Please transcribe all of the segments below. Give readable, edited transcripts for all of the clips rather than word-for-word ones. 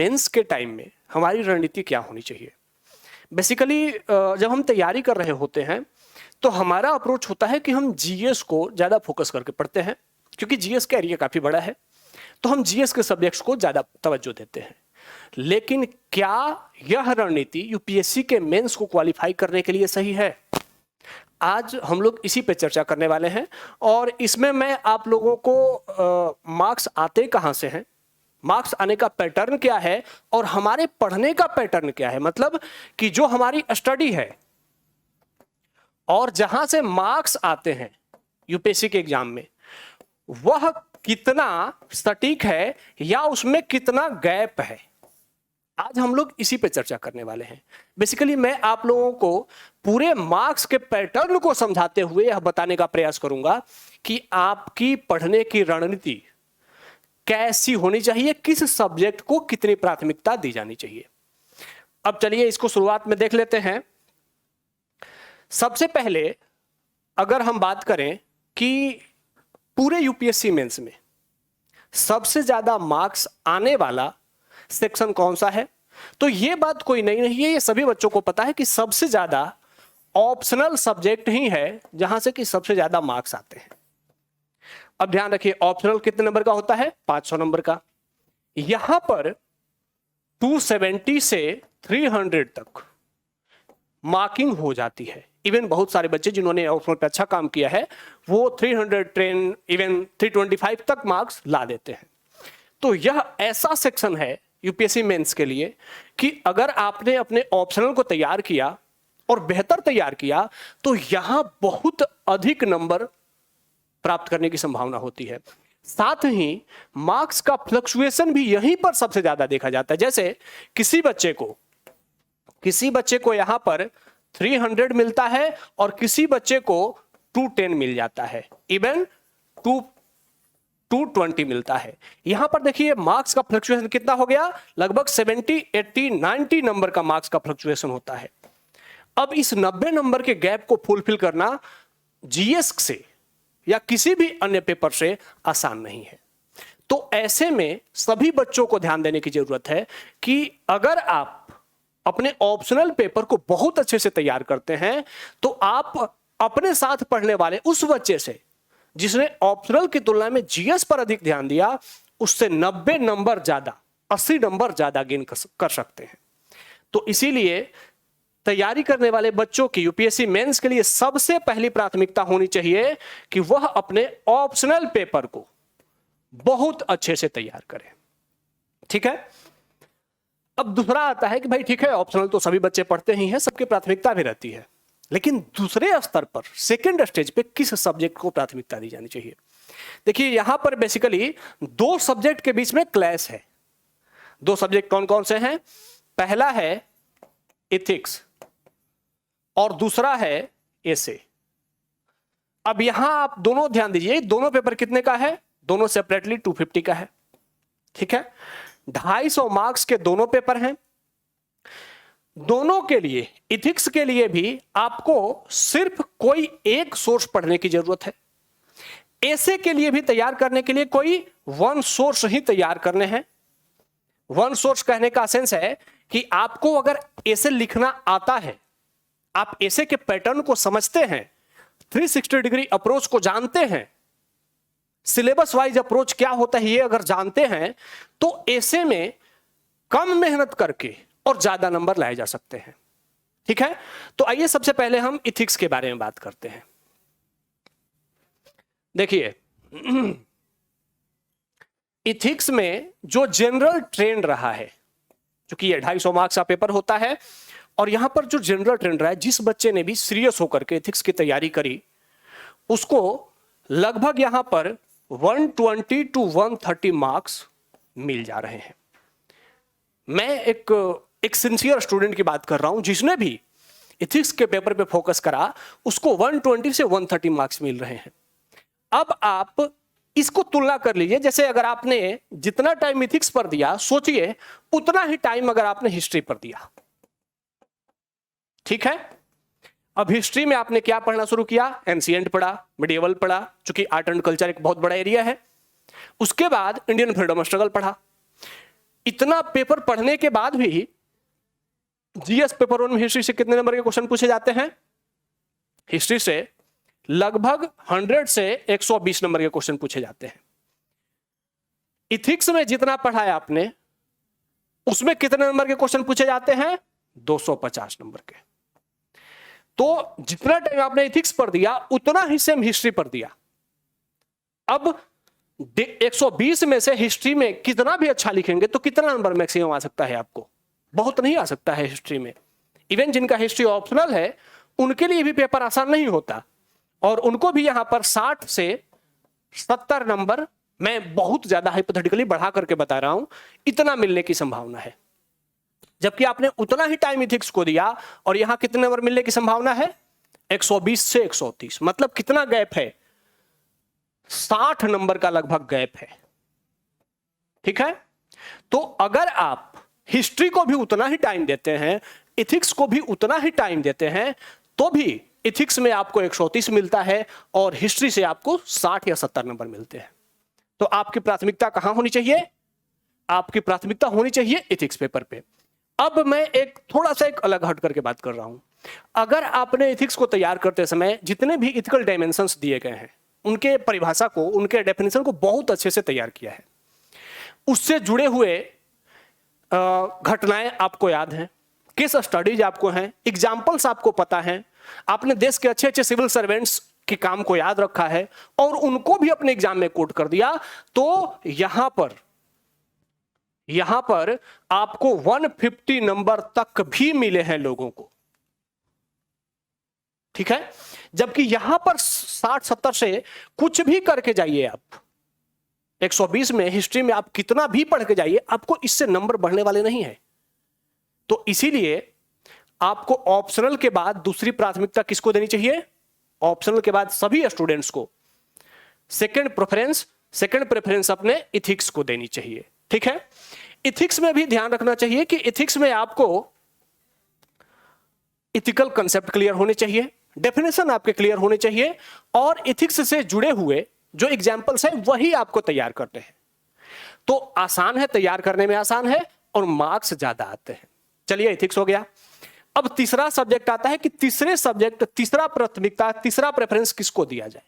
Mains के time में हमारी रणनीति क्या होनी चाहिए। बेसिकली जब हम तैयारी कर रहे होते हैं तो हमारा अप्रोच होता है कि हम जीएस को ज़्यादा फोकस करके पढ़ते हैं, क्योंकि जीएस का एरिया काफ़ी बड़ा है, तो हम जीएस के सब्जेक्ट्स को ज़्यादा तवज्जो देते हैं। लेकिन क्या यह रणनीति यूपीएससी के मेंस को क्वालिफाई करने के लिए सही है? आज हम लोग इसी पे चर्चा करने वाले हैं और इसमें मैं आप लोगों को मार्क्स आते कहाँ से हैं, मार्क्स आने का पैटर्न क्या है और हमारे पढ़ने का पैटर्न क्या है, मतलब कि जो हमारी स्टडी है और जहां से मार्क्स आते हैं यूपीएससी के एग्जाम में वह कितना सटीक है या उसमें कितना गैप है, आज हम लोग इसी पे चर्चा करने वाले हैं। बेसिकली मैं आप लोगों को पूरे मार्क्स के पैटर्न को समझाते हुए यह बताने का प्रयास करूंगा कि आपकी पढ़ने की रणनीति कैसी होनी चाहिए, किस सब्जेक्ट को कितनी प्राथमिकता दी जानी चाहिए। अब चलिए इसको शुरुआत में देख लेते हैं। सबसे पहले अगर हम बात करें कि पूरे यूपीएससी मेंस में सबसे ज्यादा मार्क्स आने वाला सेक्शन कौन सा है, तो यह बात कोई नहीं है, ये सभी बच्चों को पता है कि सबसे ज्यादा ऑप्शनल सब्जेक्ट ही है जहां से कि सबसे ज्यादा मार्क्स आते हैं। अब ध्यान रखिए, ऑप्शनल कितने नंबर का होता है? 500 नंबर का। यहां पर 270 से 300 तक मार्किंग हो जाती है। इवन बहुत सारे बच्चे जिन्होंने ऑप्शनल पे अच्छा काम किया है वो 310 इवन 325 तक मार्क्स ला देते हैं। तो यह ऐसा सेक्शन है यूपीएससी मेंस के लिए कि अगर आपने अपने ऑप्शनल को तैयार किया और बेहतर तैयार किया तो यहां बहुत अधिक नंबर प्राप्त करने की संभावना होती है। साथ ही मार्क्स का फ्लक्चुएशन भी यहीं पर सबसे ज्यादा देखा जाता है। जैसे किसी बच्चे को यहां पर 300 मिलता है और किसी बच्चे को 210 मिल जाता है, इवन 220 मिलता है। यहां पर देखिए मार्क्स का फ्लक्चुएशन कितना हो गया, लगभग 70, 80, 90 नंबर का मार्क्स का फ्लक्चुएशन होता है। अब इस 90 नंबर के गैप को फुलफिल करना जीएस से या किसी भी अन्य पेपर से आसान नहीं है। तो ऐसे में सभी बच्चों को ध्यान देने की जरूरत है कि अगर आप अपने ऑप्शनल पेपर को बहुत अच्छे से तैयार करते हैं तो आप अपने साथ पढ़ने वाले उस बच्चे से जिसने ऑप्शनल की तुलना में जीएस पर अधिक ध्यान दिया उससे 90 नंबर ज्यादा, 80 नंबर ज्यादा गेन कर सकते हैं। तो इसीलिए तैयारी करने वाले बच्चों की यूपीएससी मेंस के लिए सबसे पहली प्राथमिकता होनी चाहिए कि वह अपने ऑप्शनल पेपर को बहुत अच्छे से तैयार करें। ठीक है। अब दूसरा आता है कि भाई ठीक है, ऑप्शनल तो सभी बच्चे पढ़ते ही हैं, सबकी प्राथमिकता भी रहती है, लेकिन दूसरे स्तर पर सेकंड स्टेज पे किस सब्जेक्ट को प्राथमिकता दी जानी चाहिए। देखिए यहां पर बेसिकली दो सब्जेक्ट के बीच में क्लैश है। दो सब्जेक्ट कौन कौन से हैं? पहला है एथिक्स और दूसरा है एसे। अब यहां आप दोनों ध्यान दीजिए, दोनों पेपर कितने का है? दोनों सेपरेटली 250 का है। ठीक है, 250 मार्क्स के दोनों पेपर हैं। दोनों के लिए, इथिक्स के लिए भी आपको सिर्फ कोई एक सोर्स पढ़ने की जरूरत है। एसे के लिए भी तैयार करने के लिए कोई वन सोर्स ही तैयार करने हैं। वन सोर्स कहने का सेंस है कि आपको अगर एसे लिखना आता है, आप एसे के पैटर्न को समझते हैं, 360 डिग्री अप्रोच को जानते हैं, सिलेबस वाइज अप्रोच क्या होता है ये अगर जानते हैं तो एसे में कम मेहनत करके और ज्यादा नंबर लाए जा सकते हैं। ठीक है, तो आइए सबसे पहले हम इथिक्स के बारे में बात करते हैं। देखिए इथिक्स में जो जनरल ट्रेंड रहा है, क्योंकि ये 250 मार्क्स का पेपर होता है और यहां पर जो जनरल ट्रेंड रहा है, जिस बच्चे ने भी सीरियस होकर के इथिक्स की तैयारी करी उसको लगभग यहां पर 120 to 130 मार्क्स मिल जा रहे हैं। मैं एक सिंसियर स्टूडेंट की बात कर रहा हूं जिसने भी इथिक्स के पेपर पे फोकस करा, उसको 120 से 130 मार्क्स मिल रहे हैं। अब आप इसको तुलना कर लीजिए, जैसे अगर आपने जितना टाइम इथिक्स पर दिया, सोचिए उतना ही टाइम अगर आपने हिस्ट्री पर दिया। ठीक है, अब हिस्ट्री में आपने क्या पढ़ना शुरू किया? एंशिएंट पढ़ा, मिडिएवल पढ़ा, चूंकि आर्ट एंड कल्चर एक बहुत बड़ा एरिया है। उसके बाद इंडियन फ्रीडम स्ट्रगल पढ़ा। इतना पेपर पढ़ने के बाद भी जीएस पेपर 1 में हिस्ट्री से कितने नंबर के क्वेश्चन पूछे जाते हैं? हिस्ट्री से लगभग 100 से 120 नंबर के क्वेश्चन पूछे जाते हैं। इथिक्स में जितना पढ़ा है आपने, उसमें कितने नंबर के क्वेश्चन पूछे जाते हैं? 250 नंबर के। तो जितना टाइम आपने इथिक्स पर दिया, उतना ही सेम हिस्ट्री पर दिया। अब 120 में से हिस्ट्री में कितना भी अच्छा लिखेंगे तो कितना नंबर मैक्सिमम आ सकता है आपको? बहुत नहीं आ सकता है हिस्ट्री में। इवन जिनका हिस्ट्री ऑप्शनल है, उनके लिए भी पेपर आसान नहीं होता, और उनको भी यहां पर 60 से 70 नंबर, मैं बहुत ज्यादा हाइपोथेटिकली बढ़ा करके बता रहा हूं, इतना मिलने की संभावना है। जबकि आपने उतना ही टाइम इथिक्स को दिया और यहां कितने नंबर मिलने की संभावना है? 120 से 130। मतलब कितना गैप है? 60 नंबर का लगभग गैप है। ठीक है, तो अगर आप हिस्ट्री को भी उतना ही टाइम देते हैं, इथिक्स को भी उतना ही टाइम देते हैं, तो भी इथिक्स में आपको 130 मिलता है और हिस्ट्री से आपको 60 या 70 नंबर मिलते हैं। तो आपकी प्राथमिकता कहां होनी चाहिए? आपकी प्राथमिकता होनी चाहिए इथिक्स पेपर पे। अब मैं एक थोड़ा सा एक अलग हट करके बात कर रहा हूं। अगर आपने इथिक्स को तैयार करते समय जितने भी इथिकल डायमेंशंस दिए गए हैं, उनके परिभाषा को, उनके डेफिनेशन को बहुत अच्छे से तैयार किया है, उससे जुड़े हुए घटनाएं आपको याद हैं, केस स्टडीज आपको हैं, एग्जाम्पल्स आपको पता हैं, आपने देश के अच्छे अच्छे सिविल सर्वेंट्स के काम को याद रखा है और उनको भी अपने एग्जाम में कोट कर दिया, तो यहां पर आपको 150 नंबर तक भी मिले हैं लोगों को। ठीक है, जबकि यहां पर 60-70 से कुछ भी करके जाइए आप, 120 में हिस्ट्री में आप कितना भी पढ़ के जाइए, आपको इससे नंबर बढ़ने वाले नहीं है। तो इसीलिए आपको ऑप्शनल के बाद दूसरी प्राथमिकता किसको देनी चाहिए? ऑप्शनल के बाद सभी स्टूडेंट्स को सेकंड प्रेफरेंस अपने इथिक्स को देनी चाहिए। ठीक है, इथिक्स में भी ध्यान रखना चाहिए कि इथिक्स में आपको इथिकल कंसेप्ट क्लियर होने चाहिए, डेफिनेशन आपके क्लियर होने चाहिए, और इथिक्स से जुड़े हुए जो एग्जाम्पल्स है वही आपको तैयार करते हैं। तो आसान है, तैयार करने में आसान है और मार्क्स ज्यादा आते हैं। चलिए, इथिक्स हो गया। अब तीसरा सब्जेक्ट आता है कि तीसरे सब्जेक्ट, तीसरा प्राथमिकता, तीसरा प्रेफरेंस किसको दिया जाए।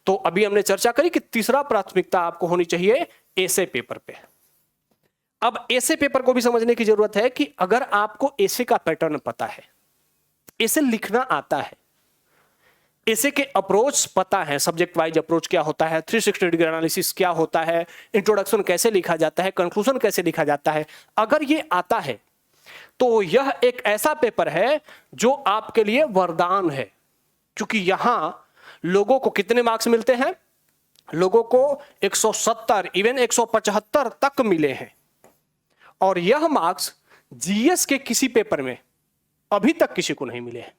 तो अभी हमने चर्चा करी कि तीसरा प्राथमिकता आपको होनी चाहिए एसे पेपर पे। अब एसे पेपर को भी समझने की जरूरत है कि अगर आपको एसे का पैटर्न पता है, एसे लिखना आता है, एसे के अप्रोच पता है, सब्जेक्ट वाइज अप्रोच क्या होता है, 360 डिग्री एनालिसिस क्या होता है, इंट्रोडक्शन कैसे लिखा जाता है, कंक्लूजन कैसे लिखा जाता है, अगर ये आता है तो यह एक ऐसा पेपर है जो आपके लिए वरदान है। क्योंकि यहां लोगों को कितने मार्क्स मिलते हैं? लोगों को 170, इवन 175 तक मिले हैं, और यह मार्क्स जीएस के किसी पेपर में अभी तक किसी को नहीं मिले हैं।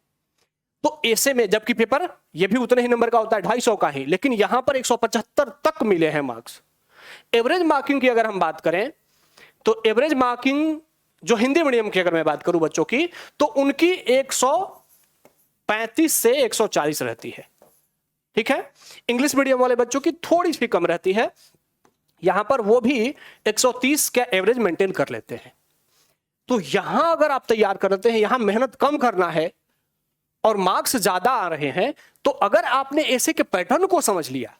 तो ऐसे में, जबकि पेपर यह भी उतने ही नंबर का होता है, 250 का ही, लेकिन यहां पर 175 तक मिले हैं मार्क्स। एवरेज मार्किंग की अगर हम बात करें तो एवरेज मार्किंग जो हिंदी मीडियम की अगर मैं बात करूं बच्चों की, तो उनकी 135 से 140 रहती है। ठीक है, इंग्लिश मीडियम वाले बच्चों की थोड़ी सी कम रहती है, यहां पर वो भी 130 का एवरेज मेंटेन कर लेते हैं। तो यहां अगर आप तैयार करते हैं, यहां मेहनत कम करना है और मार्क्स ज्यादा आ रहे हैं, तो अगर आपने ऐसे के पैटर्न को समझ लिया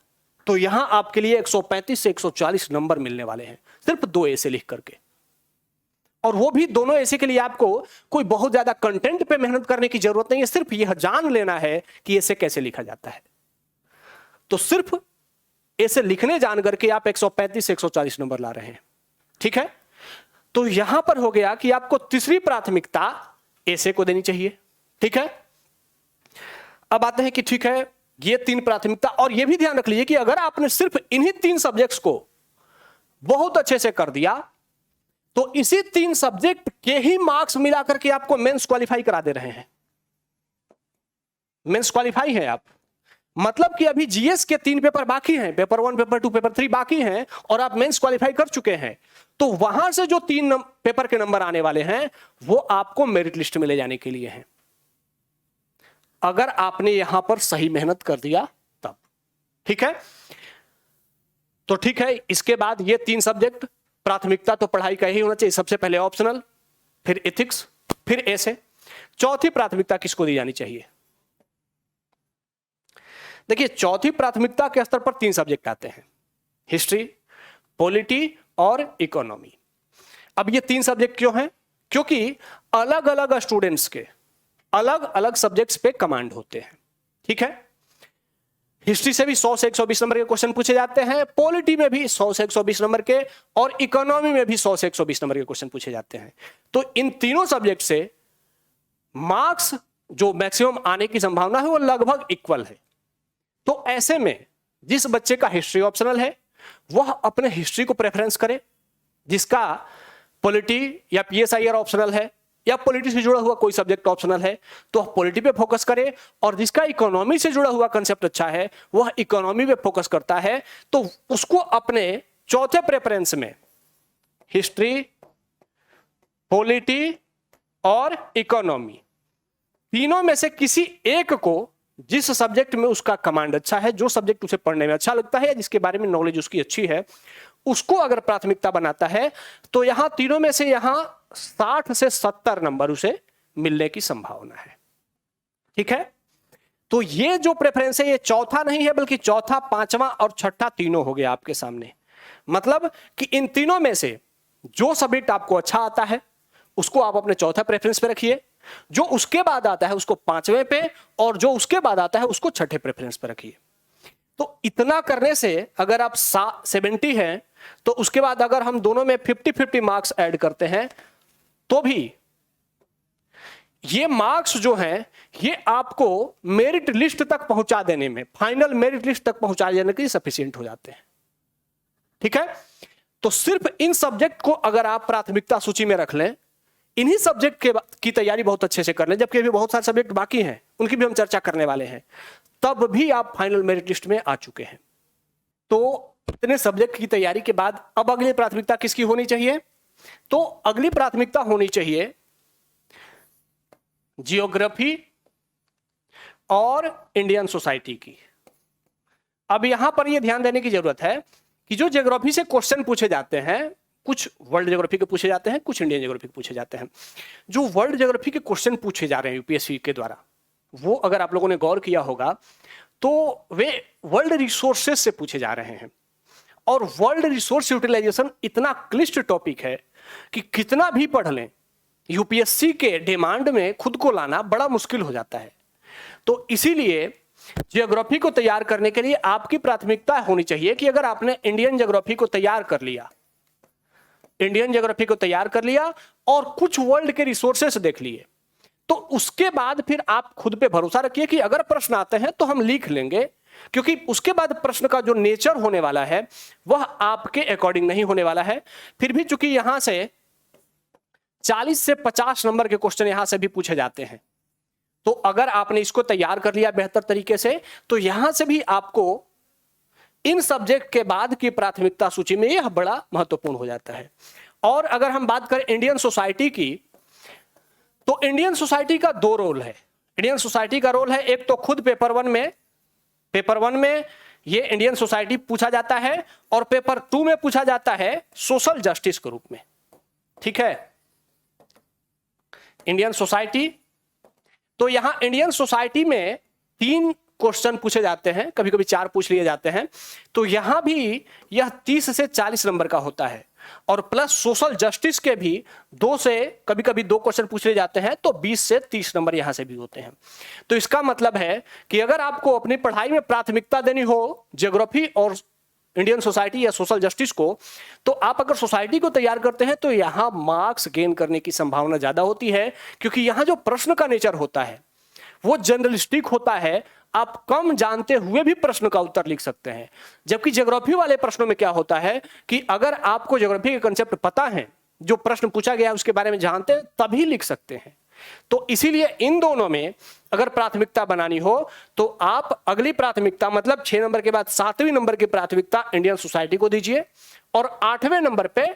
तो यहां आपके लिए 135 से 140 नंबर मिलने वाले हैं, सिर्फ 2 ऐसे लिख करके। और वो भी दोनों ऐसे के लिए आपको कोई बहुत ज्यादा कंटेंट पे मेहनत करने की जरूरत नहीं है, सिर्फ यह जान लेना है कि ऐसे कैसे लिखा जाता है। तो सिर्फ ऐसे लिखने जान करके आप 135 से 140 नंबर ला रहे हैं। ठीक है, तो यहां पर हो गया कि आपको तीसरी प्राथमिकता ऐसे को देनी चाहिए। ठीक है, अब आते हैं कि ठीक है, ये 3 प्राथमिकता, और ये भी ध्यान रख लीजिए कि अगर आपने सिर्फ इन्हीं 3 सब्जेक्ट्स को बहुत अच्छे से कर दिया तो इसी 3 सब्जेक्ट के ही मार्क्स मिलाकर के आपको मेंस क्वालिफाई करा दे रहे हैं। मेंस क्वालिफाई है आप, मतलब कि अभी जीएस के 3 पेपर बाकी हैं, पेपर 1, पेपर 2, पेपर 3 बाकी हैं, और आप मेंस क्वालिफाई कर चुके हैं। तो वहां से जो 3 पेपर के नंबर आने वाले हैं वो आपको मेरिट लिस्ट में ले जाने के लिए हैं, अगर आपने यहां पर सही मेहनत कर दिया तब। ठीक है, तो ठीक है, इसके बाद ये 3 सब्जेक्ट प्राथमिकता तो पढ़ाई का ही होना चाहिए, सबसे पहले ऑप्शनल, फिर एथिक्स, फिर ऐसे। चौथी प्राथमिकता किसको दी जानी चाहिए? देखिए, चौथी प्राथमिकता के स्तर पर 3 सब्जेक्ट आते हैं, हिस्ट्री, पॉलिटी और इकोनॉमी। अब ये 3 सब्जेक्ट क्यों हैं? क्योंकि अलग अलग स्टूडेंट्स के अलग अलग सब्जेक्ट्स पे कमांड होते हैं, ठीक है। हिस्ट्री से भी 100 से 120 नंबर के क्वेश्चन पूछे जाते हैं, पॉलिटी में भी 100 से 120 नंबर के, और इकोनॉमी में भी 100 से 120 नंबर के क्वेश्चन पूछे जाते हैं। तो इन तीनों सब्जेक्ट से मार्क्स जो मैक्सिमम आने की संभावना है वो लगभग इक्वल है। तो ऐसे में जिस बच्चे का हिस्ट्री ऑप्शनल है वह अपने हिस्ट्री को प्रेफरेंस करे, जिसका पॉलिटी या पीएसआईआर ऑप्शनल है या पॉलिटी से जुड़ा हुआ कोई सब्जेक्ट ऑप्शनल है तो वह पॉलिटी पे फोकस करे, और जिसका इकोनॉमी से जुड़ा हुआ कंसेप्ट अच्छा है वह इकोनॉमी पे फोकस करता है, तो उसको अपने चौथे प्रेफरेंस में हिस्ट्री, पॉलिटी और इकोनॉमी तीनों में से किसी एक को, जिस सब्जेक्ट में उसका कमांड अच्छा है, जो सब्जेक्ट उसे पढ़ने में अच्छा लगता है या जिसके बारे में नॉलेज उसकी अच्छी है, उसको अगर प्राथमिकता बनाता है तो यहां तीनों में से यहां 60 से 70 नंबर उसे मिलने की संभावना है, ठीक है। तो ये जो प्रेफरेंस है ये चौथा नहीं है, बल्कि चौथा, पांचवा और छठा तीनों हो गया आपके सामने। मतलब कि इन तीनों में से जो सब्जेक्ट आपको अच्छा आता है उसको आप अपने चौथा प्रेफरेंस पे रखिए, जो उसके बाद आता है उसको 5वें पे, और जो उसके बाद आता है उसको छठे प्रेफरेंस पे रखिए। तो इतना करने से अगर आप 70 हैं तो उसके बाद अगर हम दोनों में 50-50 मार्क्स ऐड करते हैं तो भी ये मार्क्स जो हैं ये आपको मेरिट लिस्ट तक पहुंचा देने में, फाइनल मेरिट लिस्ट तक पहुंचा देने के लिए सफिशिएंट हो जाते हैं, ठीक है। तो सिर्फ इन सब्जेक्ट को अगर आप प्राथमिकता सूची में रख लें, इन्हीं सब्जेक्ट की तैयारी बहुत अच्छे से कर लें, जबकि अभी बहुत सारे सब्जेक्ट बाकी हैं उनकी भी हम चर्चा करने वाले हैं, तब भी आप फाइनल मेरिट लिस्ट में आ चुके हैं। तो इतने सब्जेक्ट की तैयारी के बाद अब अगली प्राथमिकता किसकी होनी चाहिए? तो अगली प्राथमिकता होनी चाहिए जियोग्राफी और इंडियन सोसाइटी की। अब यहां पर यह ध्यान देने की जरूरत है कि जो ज्योग्राफी से क्वेश्चन पूछे जाते हैं, कुछ वर्ल्ड ज्योग्राफी के पूछे जाते हैं, कुछ इंडियन ज्योग्राफी के पूछे जाते हैं। जो वर्ल्ड ज्योग्राफी के क्वेश्चन पूछे जा रहे हैं यूपीएससी के द्वारा, वो अगर आप लोगों ने गौर किया होगा तो वे वर्ल्ड रिसोर्सेज से पूछे जा रहे हैं, और वर्ल्ड रिसोर्स यूटिलाइजेशन इतना क्लिष्ट टॉपिक है कि कितना भी पढ़ लें यूपीएससी के डिमांड में खुद को लाना बड़ा मुश्किल हो जाता है। तो इसीलिए ज्योग्राफी को तैयार करने के लिए आपकी प्राथमिकता होनी चाहिए कि अगर आपने इंडियन ज्योग्राफी को तैयार कर लिया, इंडियन ज्योग्राफी को तैयार कर लिया और कुछ वर्ल्ड के रिसोर्सेस देख लिए, तो उसके बाद फिर आप खुद पे भरोसा रखिए कि अगर प्रश्न आते हैं तो हम लिख लेंगे, क्योंकि उसके बाद प्रश्न का जो नेचर होने वाला है वह आपके अकॉर्डिंग नहीं होने वाला है। फिर भी चूंकि यहां से 40 से 50 नंबर के क्वेश्चन यहां से भी पूछे जाते हैं, तो अगर आपने इसको तैयार कर लिया बेहतर तरीके से तो यहां से भी आपको इन सब्जेक्ट के बाद की प्राथमिकता सूची में यह बड़ा महत्वपूर्ण हो जाता है। और अगर हम बात करें इंडियन सोसाइटी की, तो इंडियन सोसाइटी का 2 रोल है। इंडियन सोसाइटी का रोल है, एक तो खुद पेपर वन में ये इंडियन सोसाइटी पूछा जाता है, और पेपर 2 में पूछा जाता है सोशल जस्टिस के रूप में, ठीक है। इंडियन सोसाइटी, तो यहां इंडियन सोसाइटी में 3 क्वेश्चन पूछे जाते हैं, कभी कभी 4 पूछ लिए जाते हैं, तो यहां भी यह 30 से 40 नंबर का होता है, और प्लस सोशल जस्टिस के भी 2 से कभी कभी 2 क्वेश्चन पूछ लिए जाते हैं, तो 20 से 30 नंबर यहां से भी होते हैं। तो इसका मतलब है कि अगर आपको अपनी पढ़ाई में प्राथमिकता देनी हो ज्योग्राफी और इंडियन सोसाइटी या सोशल जस्टिस को, तो आप अगर सोसाइटी को तैयार करते हैं तो यहां मार्क्स गेन करने की संभावना ज्यादा होती है, क्योंकि यहां जो प्रश्न का नेचर होता है वो जनरलिस्टिक होता है, आप कम जानते हुए भी प्रश्न का उत्तर लिख सकते हैं। जबकि ज्योग्राफी वाले प्रश्नों में क्या होता है कि अगर आपको ज्योग्राफी के कंसेप्ट पता है, जो प्रश्न पूछा गया है उसके बारे में जानते हैं, तभी लिख सकते हैं। तो इसीलिए इन दोनों में अगर प्राथमिकता बनानी हो तो आप अगली प्राथमिकता मतलब 6 नंबर के बाद 7वें नंबर की प्राथमिकता इंडियन सोसाइटी को दीजिए, और 8वें नंबर पे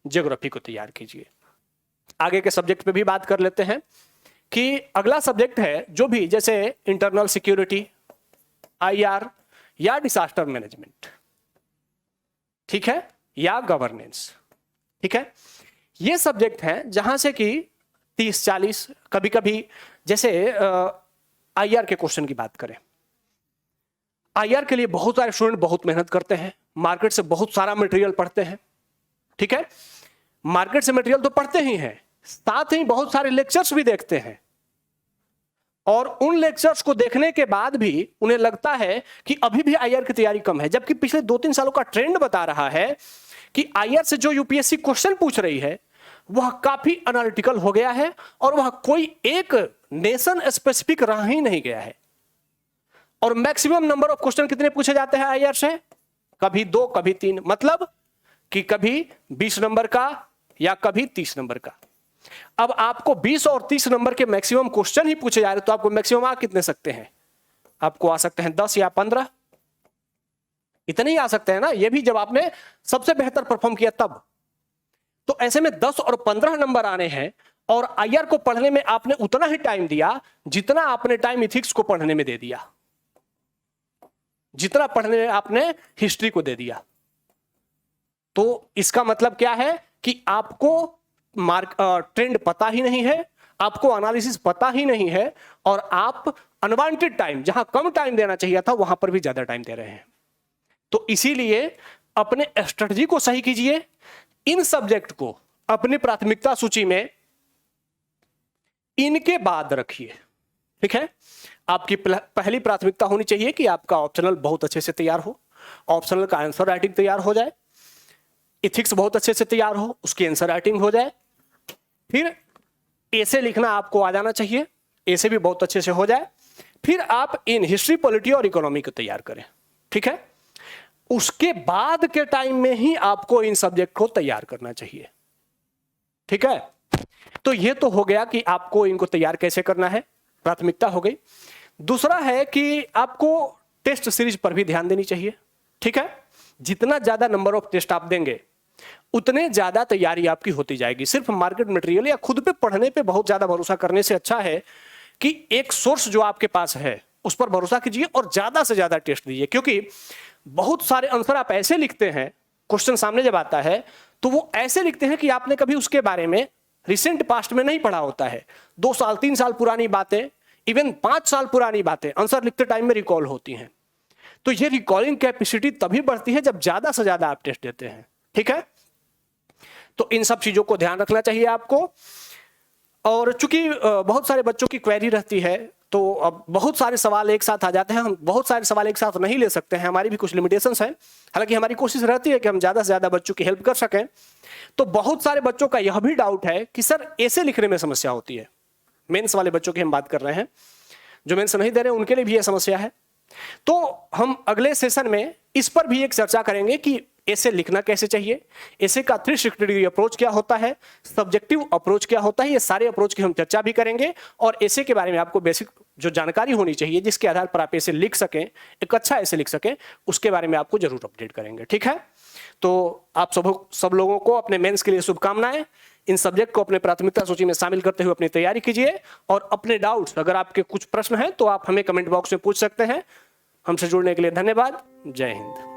ज्योग्राफी को तैयार कीजिए। आगे के सब्जेक्ट पे भी बात कर लेते हैं कि अगला सब्जेक्ट है जो भी, जैसे इंटरनल सिक्योरिटी, आईआर या डिजास्टर मैनेजमेंट, ठीक है, या गवर्नेंस। ठीक है, ये सब्जेक्ट हैं जहां से कि 30-40, कभी कभी जैसे आईआर के क्वेश्चन की बात करें, आईआर के लिए बहुत सारे स्टूडेंट बहुत मेहनत करते हैं, मार्केट से बहुत सारा मटेरियल पढ़ते हैं। ठीक है, मार्केट से मटेरियल तो पढ़ते ही हैं, साथ ही बहुत सारे लेक्चर्स भी देखते हैं, और उन लेक्चर्स को देखने के बाद भी उन्हें लगता है कि अभी भी आईआर की तैयारी कम है, जबकि पिछले 2-3 सालों का ट्रेंड बता रहा है कि आईआर से जो यूपीएससी क्वेश्चन पूछ रही है वह काफी एनालिटिकल हो गया है, और वह कोई एक नेशन स्पेसिफिक रह ही नहीं गया है। और मैक्सिमम नंबर ऑफ क्वेश्चन कितने पूछे जाते हैं आईआर से? कभी 2, कभी 3, मतलब कि कभी 20 नंबर का या कभी 30 नंबर का। अब आपको 20 और 30 नंबर के मैक्सिमम क्वेश्चन ही पूछे जा रहे, तो आपको मैक्सिमम आ कितने सकते हैं? आपको आ सकते हैं 10 या 15, इतने ही आ सकते हैं ना, ये भी जब आपने सबसे बेहतर परफॉर्म किया तब। तो ऐसे में 10 और 15 नंबर आने हैं, और आईआर को पढ़ने में आपने उतना ही टाइम दिया जितना आपने टाइम इथिक्स को पढ़ने में दे दिया, जितना पढ़ने में आपने हिस्ट्री को दे दिया। तो इसका मतलब क्या है कि आपको ट्रेंड पता ही नहीं है, आपको एनालिसिस पता ही नहीं है, और आप अनवांटेड टाइम, जहां कम टाइम देना चाहिए था वहां पर भी ज्यादा टाइम दे रहे हैं। तो इसीलिए अपने स्ट्रेटजी को सही कीजिए, इन सब्जेक्ट को अपनी प्राथमिकता सूची में इनके बाद रखिए। ठीक है, आपकी पहली प्राथमिकता होनी चाहिए कि आपका ऑप्शनल बहुत अच्छे से तैयार हो, ऑप्शनल का आंसर राइटिंग तैयार हो जाए, इथिक्स बहुत अच्छे से तैयार हो, उसकी आंसर राइटिंग हो जाए, फिर ऐसे लिखना आपको आ जाना चाहिए, ऐसे भी बहुत अच्छे से हो जाए, फिर आप इन हिस्ट्री, पॉलिटी और इकोनॉमी को तैयार करें। ठीक है, उसके बाद के टाइम में ही आपको इन सब्जेक्ट को तैयार करना चाहिए। ठीक है, तो ये तो हो गया कि आपको इनको तैयार कैसे करना है, प्राथमिकता हो गई। दूसरा है कि आपको टेस्ट सीरीज पर भी ध्यान देनी चाहिए। ठीक है, जितना ज्यादा नंबर ऑफ टेस्ट आप देंगे उतने ज्यादा तैयारी आपकी होती जाएगी। सिर्फ मार्केट मटेरियल या खुद पे पढ़ने पे बहुत ज्यादा भरोसा करने से अच्छा है कि एक सोर्स जो आपके पास है उस पर भरोसा कीजिए और ज्यादा से ज्यादा टेस्ट दीजिए, क्योंकि बहुत सारे आंसर आप ऐसे लिखते हैं, क्वेश्चन सामने जब आता है तो वो ऐसे लिखते हैं कि आपने कभी उसके बारे में रिसेंट पास्ट में नहीं पढ़ा होता है। 2 साल 3 साल पुरानी बातें, इवन 5 साल पुरानी बातें आंसर लिखते टाइम में रिकॉल होती हैं। तो ये रिकॉलिंग कैपेसिटी तभी बढ़ती है जब ज्यादा से ज्यादा आप टेस्ट देते हैं। ठीक है, तो इन सब चीजों को ध्यान रखना चाहिए आपको। और चूंकि बहुत सारे बच्चों की क्वेरी रहती है, तो अब बहुत सारे सवाल एक साथ आ जाते हैं, हम बहुत सारे सवाल एक साथ नहीं ले सकते हैं, हमारी भी कुछ लिमिटेशंस हैं। हालांकि हमारी कोशिश रहती है कि हम ज्यादा से ज्यादा बच्चों की हेल्प कर सकें। तो बहुत सारे बच्चों का यह भी डाउट है कि सर ऐसे लिखने में समस्या होती है। मेंस वाले बच्चों की हम बात कर रहे हैं, जो मेंस नहीं दे रहे उनके लिए भी यह समस्या है। तो हम अगले सेशन में इस पर भी एक चर्चा करेंगे कि ऐसे लिखना कैसे चाहिए, ऐसे का 360 डिग्री अप्रोच क्या होता है, सब्जेक्टिव अप्रोच क्या होता है, ये सारे अप्रोच की हम चर्चा भी करेंगे। और ऐसे के बारे में आपको बेसिक जो जानकारी होनी चाहिए जिसके आधार पर आप ऐसे लिख सकें, एक अच्छा ऐसे लिख सकें, उसके बारे में आपको जरूर अपडेट करेंगे। ठीक है, तो आप सब लोगों को अपने मेंस के लिए शुभकामनाएं। इन सब्जेक्ट को अपने प्राथमिकता सूची में शामिल करते हुए अपनी तैयारी कीजिए, और अपने डाउट्स, अगर आपके कुछ प्रश्न हैं तो आप हमें कमेंट बॉक्स में पूछ सकते हैं। हमसे जुड़ने के लिए धन्यवाद। जय हिंद।